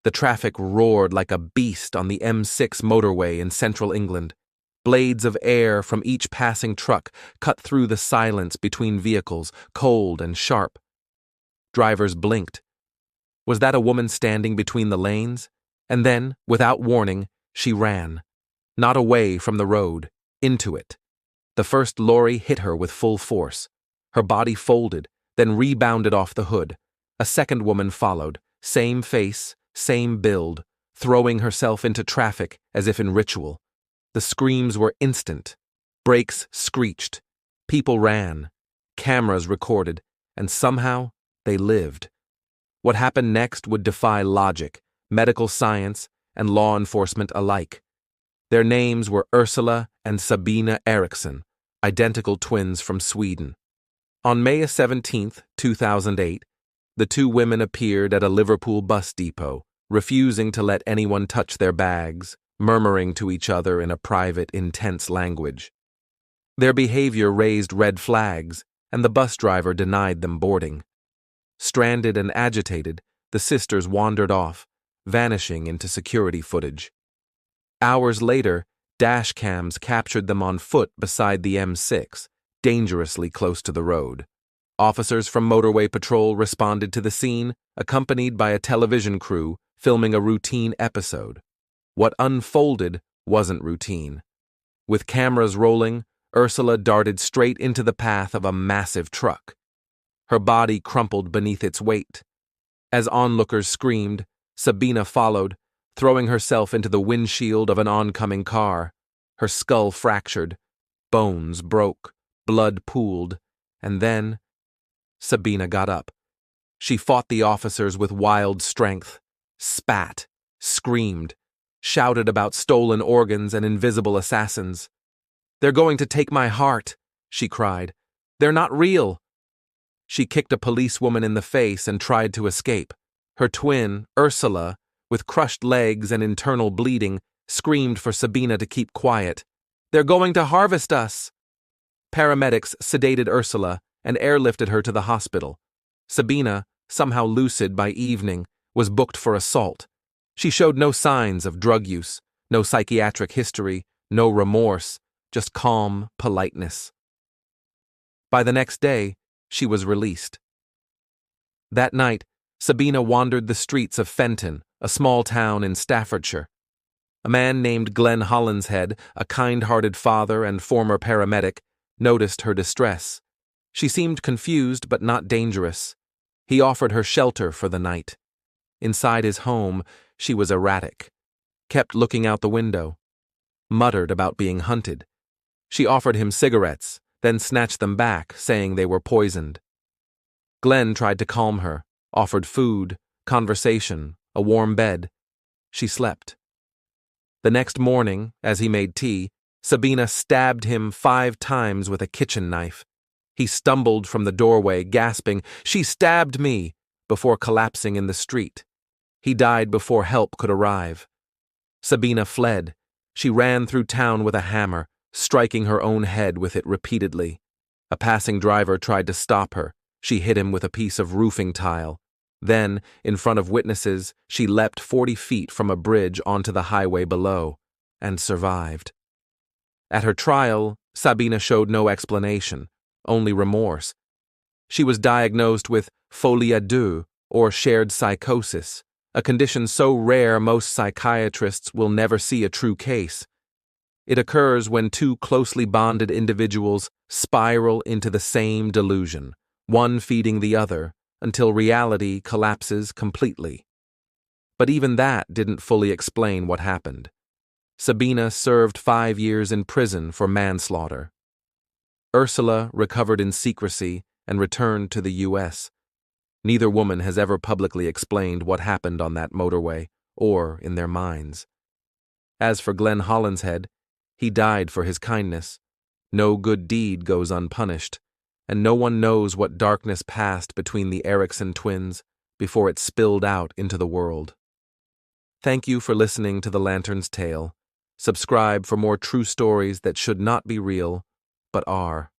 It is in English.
The traffic roared like a beast on the M6 motorway in central England. Blades of air from each passing truck cut through the silence between vehicles, cold and sharp. Drivers blinked. Was that a woman standing between the lanes? And then, without warning, she ran. Not away from the road, into it. The first lorry hit her with full force. Her body folded, then rebounded off the hood. A second woman followed, same face, same build, throwing herself into traffic as if in ritual. The screams were instant. Brakes screeched. People ran. Cameras recorded, and somehow they lived. What happened next would defy logic, medical science, and law enforcement alike. Their names were Ursula and Sabina Eriksson, identical twins from Sweden. On May 17, 2008, the two women appeared at a Liverpool bus depot, refusing to let anyone touch their bags, murmuring to each other in a private, intense language. Their behavior raised red flags, and the bus driver denied them boarding. Stranded and agitated, the sisters wandered off, vanishing into security footage. Hours later, dash cams captured them on foot beside the M6, dangerously close to the road. Officers from Motorway Patrol responded to the scene, accompanied by a television crew filming a routine episode. What unfolded wasn't routine. With cameras rolling, Ursula darted straight into the path of a massive truck. Her body crumpled beneath its weight. As onlookers screamed, Sabina followed, throwing herself into the windshield of an oncoming car. Her skull fractured, bones broke, blood pooled, and then Sabina got up. She fought the officers with wild strength, spat, screamed, shouted about stolen organs and invisible assassins. "They're going to take my heart," she cried. "They're not real." She kicked a policewoman in the face and tried to escape. Her twin, Ursula, with crushed legs and internal bleeding, screamed for Sabina to keep quiet. "They're going to harvest us." Paramedics sedated Ursula and airlifted her to the hospital. Sabina, somehow lucid by evening, was booked for assault. She showed no signs of drug use, no psychiatric history, no remorse, just calm politeness. By the next day, she was released. That night, Sabina wandered the streets of Fenton, a small town in Staffordshire. A man named Glenn Hollinshead, a kind-hearted father and former paramedic, noticed her distress. She seemed confused but not dangerous. He offered her shelter for the night. Inside his home, she was erratic, kept looking out the window, muttered about being hunted. She offered him cigarettes, then snatched them back, saying they were poisoned. Glenn tried to calm her, offered food, conversation, a warm bed. She slept. The next morning, as he made tea, Sabina stabbed him 5 times with a kitchen knife. He stumbled from the doorway, gasping, "She stabbed me," before collapsing in the street. He died before help could arrive. Sabina fled. She ran through town with a hammer, striking her own head with it repeatedly. A passing driver tried to stop her. She hit him with a piece of roofing tile. Then, in front of witnesses, she leapt 40 feet from a bridge onto the highway below, and survived. At her trial, Sabina showed no explanation, only remorse. She was diagnosed with folie à deux, or shared psychosis, a condition so rare most psychiatrists will never see a true case. It occurs when 2 closely bonded individuals spiral into the same delusion, one feeding the other, until reality collapses completely. But even that didn't fully explain what happened. Sabina served 5 years in prison for manslaughter. Ursula recovered in secrecy and returned to the U.S. Neither woman has ever publicly explained what happened on that motorway, or in their minds. As for Glenn Hollinshead, he died for his kindness. No good deed goes unpunished, and no one knows what darkness passed between the Eriksson twins before it spilled out into the world. Thank you for listening to The Lantern's Tale. Subscribe for more true stories that should not be real, but are.